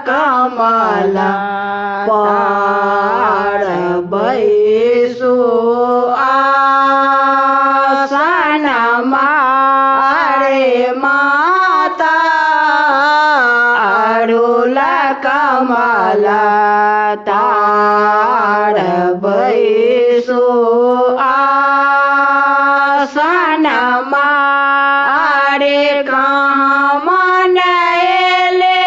कमला पर बैसु आसनमा रे माता अरुल कमला तार बैसु आसनमा रे कहाँ मनैले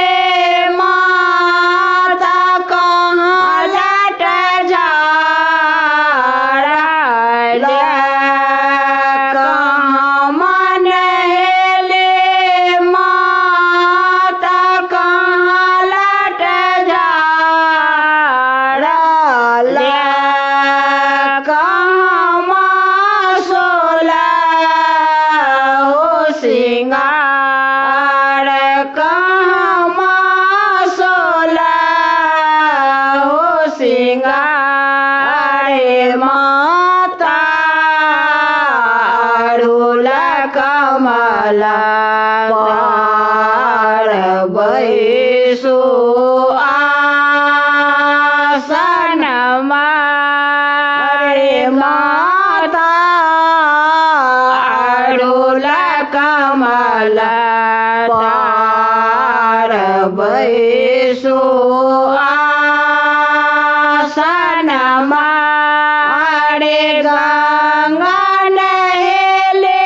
माता कहाँ लट झाड़ले कहाँ मनैले माता कहाँ लट झाड़ले कहाँ सोला सिंगार कहाँ सोला हो सिंगार माता अरुल कमला पर बैसु आसनमा रे माता अरुल कमला तार बैसु आसनमा रे गंगा नहेले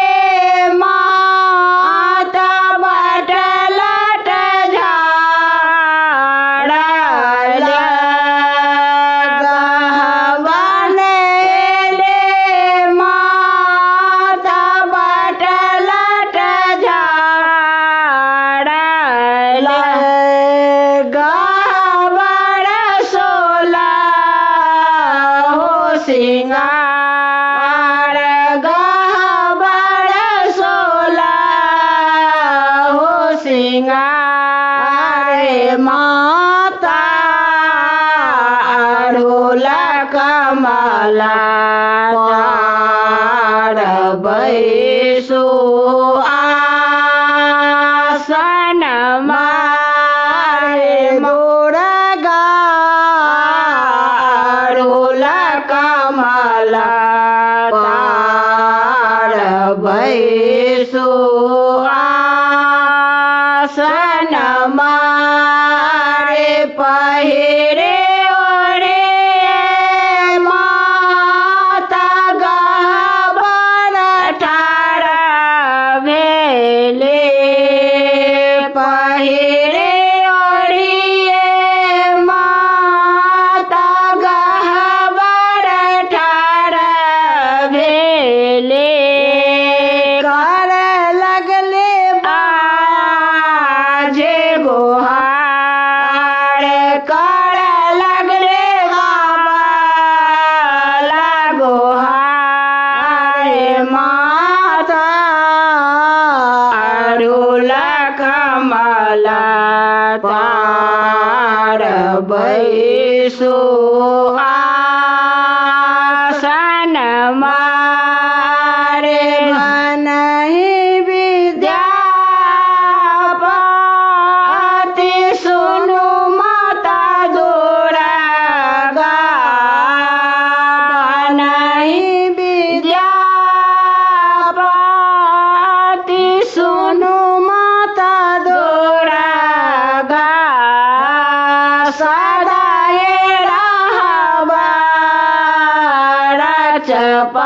माता बटलट झाड़ले गंगा नहेले माता बटलट झाड़ले गहवर सोला हो सिंगार गहवर सोला हो सिंगार माता अरुल कमला तार बैसु आसनमा रे दुर्गा अरुल कमला तार बैसु आसनमा रे पहिरे ओरे माता गहवर ठाड़ भेले पहिरे ओढ़िए माता गहवर ठाड़ भेले कर लगले बाजे गुहार कर लगले बाबा गुहार माता अरुल कमला तार बैसु आसनमा रे मनहि विद्यापति सुनु माता दुर्गा मनहि विद्यापति सुनु माता दुर्गा सदाय रहबा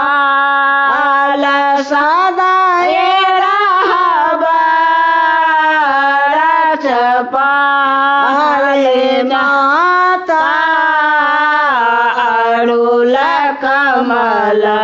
रचपाल सदाय रहबा रचपाल माता अरुल कमला